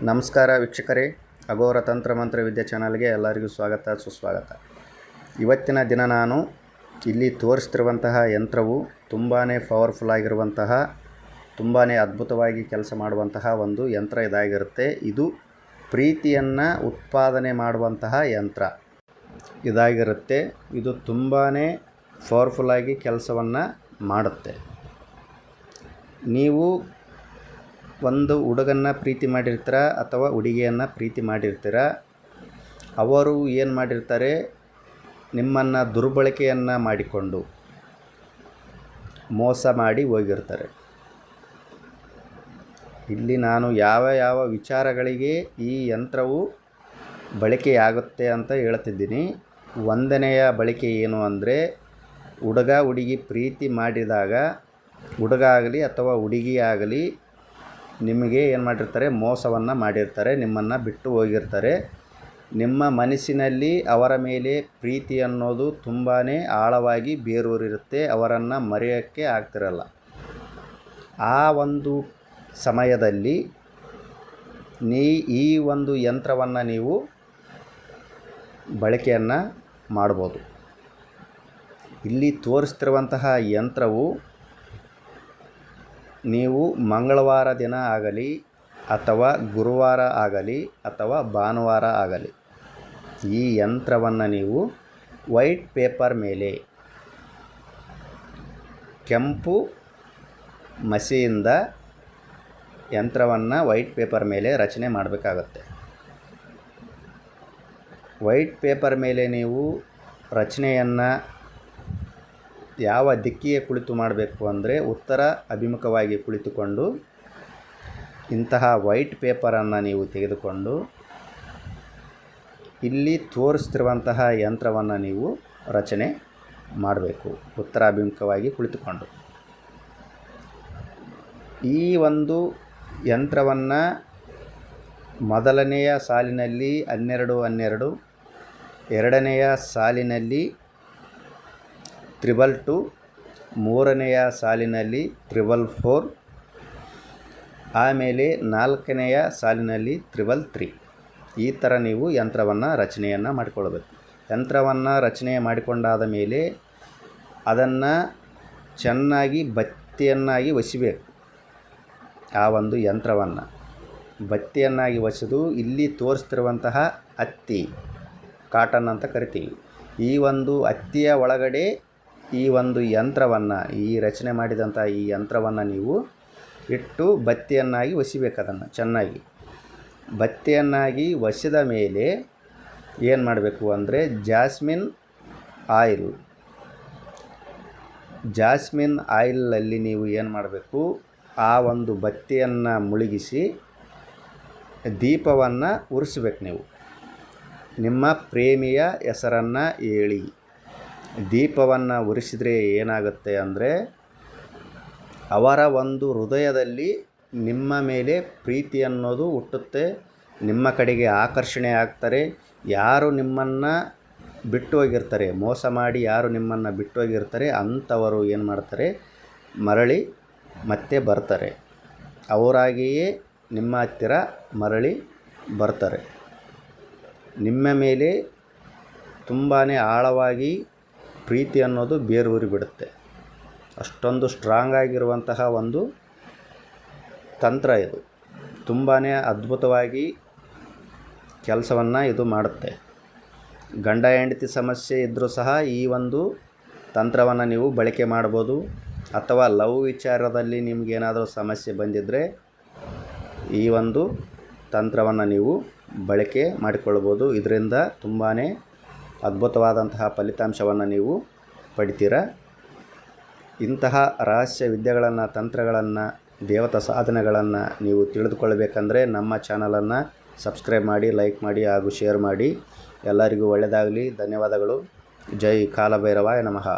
ನಮಸ್ಕಾರ ವೀಕ್ಷಕರೇ, ಅಘೋರ ತಂತ್ರ ಮಂತ್ರ ವಿದ್ಯೆ ಚಾನಲ್ಗೆ ಎಲ್ಲರಿಗೂ ಸ್ವಾಗತ ಸುಸ್ವಾಗತ. ಇವತ್ತಿನ ದಿನ ನಾನು ಇಲ್ಲಿ ತೋರಿಸ್ತಿರುವಂತಹ ಯಂತ್ರವು ತುಂಬಾ ಪವರ್ಫುಲ್ ಆಗಿರುವಂತಹ, ತುಂಬಾ ಅದ್ಭುತವಾಗಿ ಕೆಲಸ ಮಾಡುವಂತಹ ಒಂದು ಯಂತ್ರ ಇದಾಗಿರುತ್ತೆ. ಇದು ಪ್ರೀತಿಯನ್ನು ಉತ್ಪಾದನೆ ಮಾಡುವಂತಹ ಯಂತ್ರ ಇದಾಗಿರುತ್ತೆ. ಇದು ತುಂಬಾ ಪವರ್ಫುಲ್ಲಾಗಿ ಕೆಲಸವನ್ನು ಮಾಡುತ್ತೆ. ನೀವು ಒಂದು ಹುಡುಗನ್ನ ಪ್ರೀತಿ ಮಾಡಿರ್ತೀರ ಅಥವಾ ಹುಡುಗಿಯನ್ನು ಪ್ರೀತಿ ಮಾಡಿರ್ತೀರ. ಅವರು ಏನು ಮಾಡಿರ್ತಾರೆ, ನಿಮ್ಮನ್ನು ದುರ್ಬಳಕೆಯನ್ನು ಮಾಡಿಕೊಂಡು ಮೋಸ ಮಾಡಿ ಹೋಗಿರ್ತಾರೆ. ಇಲ್ಲಿ ನಾನು ಯಾವ ವಿಚಾರಗಳಿಗೆ ಈ ಯಂತ್ರವು ಬಳಕೆಯಾಗುತ್ತೆ ಅಂತ ಹೇಳ್ತಿದ್ದೀನಿ. ಒಂದನೆಯ ಬಳಕೆ ಏನು ಅಂದರೆ, ಹುಡುಗ ಹುಡುಗಿ ಪ್ರೀತಿ ಮಾಡಿದಾಗ ಹುಡುಗ ಆಗಲಿ ಅಥವಾ ಹುಡುಗಿ ಆಗಲಿ ನಿಮಗೆ ಏನು ಮಾಡಿರ್ತಾರೆ, ಮೋಸವನ್ನು ಮಾಡಿರ್ತಾರೆ, ನಿಮ್ಮನ್ನು ಬಿಟ್ಟು ಹೋಗಿರ್ತಾರೆ. ನಿಮ್ಮ ಮನಸ್ಸಿನಲ್ಲಿ ಅವರ ಮೇಲೆ ಪ್ರೀತಿ ಅನ್ನೋದು ತುಂಬಾ ಆಳವಾಗಿ ಬೇರೂರಿರುತ್ತೆ. ಅವರನ್ನು ಮರೆಯೋಕ್ಕೆ ಆಗ್ತಿರಲ್ಲ. ಆ ಒಂದು ಸಮಯದಲ್ಲಿ ಈ ಒಂದು ಯಂತ್ರವನ್ನು ನೀವು ಬಳಕೆಯನ್ನು ಮಾಡ್ಬೋದು. ಇಲ್ಲಿ ತೋರಿಸ್ತಿರುವಂತಹ ಯಂತ್ರವು ನೀವು ಮಂಗಳವಾರ ದಿನ ಆಗಲಿ ಅಥವಾ ಗುರುವಾರ ಆಗಲಿ ಅಥವಾ ಭಾನುವಾರ ಆಗಲಿ ಈ ಯಂತ್ರವನ್ನು ನೀವು ವೈಟ್ ಪೇಪರ್ ಮೇಲೆ ಕೆಂಪು ಮಸಿಯಿಂದ ಯಂತ್ರವನ್ನು ವೈಟ್ ಪೇಪರ್ ಮೇಲೆ ರಚನೆ ಮಾಡಬೇಕಾಗತ್ತೆ. ವೈಟ್ ಪೇಪರ್ ಮೇಲೆ ನೀವು ರಚನೆಯನ್ನು ಯಾವ ದಿಕ್ಕಿಗೆ ಕುಳಿತು ಮಾಡಬೇಕು ಅಂದರೆ, ಉತ್ತರ ಅಭಿಮುಖವಾಗಿ ಕುಳಿತುಕೊಂಡು ಇಂತಹ ವೈಟ್ ಪೇಪರನ್ನು ನೀವು ತೆಗೆದುಕೊಂಡು ಇಲ್ಲಿ ತೋರಿಸ್ತಿರುವಂತಹ ಯಂತ್ರವನ್ನು ನೀವು ರಚನೆ ಮಾಡಬೇಕು. ಉತ್ತರ ಅಭಿಮುಖವಾಗಿ ಕುಳಿತುಕೊಂಡು ಈ ಒಂದು ಯಂತ್ರವನ್ನು ಮೊದಲನೆಯ ಸಾಲಿನಲ್ಲಿ 12 12, ಎರಡನೆಯ ಸಾಲಿನಲ್ಲಿ 222, ಮೂರನೆಯ ಸಾಲಿನಲ್ಲಿ 444, ಆಮೇಲೆ ನಾಲ್ಕನೆಯ ಸಾಲಿನಲ್ಲಿ 333. ಈ ಥರ ನೀವು ಯಂತ್ರವನ್ನು ರಚನೆಯನ್ನು ಮಾಡಿಕೊಳ್ಬೇಕು. ಯಂತ್ರವನ್ನು ರಚನೆ ಮಾಡಿಕೊಂಡಾದ ಮೇಲೆ ಅದನ್ನು ಚೆನ್ನಾಗಿ ಬತ್ತಿಯನ್ನಾಗಿ ಒಸಿಬೇಕು. ಆ ಒಂದು ಯಂತ್ರವನ್ನು ಬತ್ತಿಯನ್ನಾಗಿ ಒಸೆದು ಇಲ್ಲಿ ತೋರಿಸ್ತಿರುವಂತಹ ಹತ್ತಿ, ಕಾಟನ್ ಅಂತ ಕರಿತೀವಿ, ಈ ಒಂದು ಹತ್ತಿಯ ಒಳಗಡೆ ಈ ಒಂದು ಯಂತ್ರವನ್ನು, ಈ ರಚನೆ ಮಾಡಿದಂಥ ಈ ಯಂತ್ರವನ್ನು ನೀವು ಇಟ್ಟು ಬತ್ತಿಯನ್ನಾಗಿ ಒಸಿಬೇಕು. ಅದನ್ನು ಚೆನ್ನಾಗಿ ಬತ್ತಿಯನ್ನಾಗಿ ಒಸಿದ ಮೇಲೆ ಏನು ಮಾಡಬೇಕು ಅಂದರೆ, ಜಾಸ್ಮಿನ್ ಆಯಿಲಲ್ಲಿ ನೀವು ಏನು ಮಾಡಬೇಕು, ಆ ಒಂದು ಬತ್ತಿಯನ್ನು ಮುಳುಗಿಸಿ ದೀಪವನ್ನು ಉರಿಸ್ಬೇಕು. ನೀವು ನಿಮ್ಮ ಪ್ರೇಮಿಯ ಹೆಸರನ್ನು ಹೇಳಿ ದೀಪವನ್ನು ಉರಿಸಿದರೆ ಏನಾಗುತ್ತೆ ಅಂದರೆ, ಅವರ ಒಂದು ಹೃದಯದಲ್ಲಿ ನಿಮ್ಮ ಮೇಲೆ ಪ್ರೀತಿ ಅನ್ನೋದು ಹುಟ್ಟುತ್ತೆ. ನಿಮ್ಮ ಕಡೆಗೆ ಆಕರ್ಷಣೆ ಆಗ್ತಾರೆ. ಯಾರು ನಿಮ್ಮನ್ನು ಬಿಟ್ಟು ಹೋಗಿರ್ತಾರೆ, ಮೋಸ ಮಾಡಿ ಯಾರು ನಿಮ್ಮನ್ನು ಬಿಟ್ಟು ಹೋಗಿರ್ತಾರೆ, ಅಂಥವರು ಏನು ಮಾಡ್ತಾರೆ, ಮರಳಿ ಮತ್ತೆ ಬರ್ತಾರೆ. ಅವರಾಗಿಯೇ ನಿಮ್ಮ ಹತ್ತಿರ ಮರಳಿ ಬರ್ತಾರೆ. ನಿಮ್ಮ ಮೇಲೆ ತುಂಬಾ ಆಳವಾಗಿ ಪ್ರೀತಿ ಅನ್ನೋದು ಬೇರೂರಿ ಬಿಡುತ್ತೆ. ಅಷ್ಟೊಂದು ಸ್ಟ್ರಾಂಗ್ ಆಗಿರುವಂತಹ ಒಂದು ತಂತ್ರ ಇದು. ತುಂಬಾ ಅದ್ಭುತವಾಗಿ ಕೆಲಸವನ್ನು ಇದು ಮಾಡುತ್ತೆ. ಗಂಡ ಹೆಂಡತಿ ಸಮಸ್ಯೆ ಇದ್ದರೂ ಸಹ ಈ ಒಂದು ತಂತ್ರವನ್ನು ನೀವು ಬಳಕೆ ಮಾಡ್ಬೋದು. ಅಥವಾ ಲವ್ ವಿಚಾರದಲ್ಲಿ ನಿಮಗೇನಾದರೂ ಸಮಸ್ಯೆ ಬಂದಿದ್ದರೆ ಈ ಒಂದು ತಂತ್ರವನ್ನು ನೀವು ಬಳಕೆ ಮಾಡಿಕೊಳ್ಬೋದು. ಇದರಿಂದ ತುಂಬಾ ಅದ್ಭುತವಾದಂತಹ ಫಲಿತಾಂಶವನ್ನು ನೀವು ಪಡಿತೀರ. ಇಂತಹ ರಹಸ್ಯ ವಿದ್ಯೆಗಳನ್ನು, ತಂತ್ರಗಳನ್ನು, ದೇವತಾ ಸಾಧನೆಗಳನ್ನು ನೀವು ತಿಳಿದುಕೊಳ್ಳಬೇಕಂದ್ರೆ ನಮ್ಮ ಚಾನಲನ್ನು ಸಬ್ಸ್ಕ್ರೈಬ್ ಮಾಡಿ, ಲೈಕ್ ಮಾಡಿ ಹಾಗೂ ಶೇರ್ ಮಾಡಿ. ಎಲ್ಲರಿಗೂ ಒಳ್ಳೆಯದಾಗಲಿ. ಧನ್ಯವಾದಗಳು. ಜೈ ಕಾಲಭೈರವಾಯ ನಮಃ.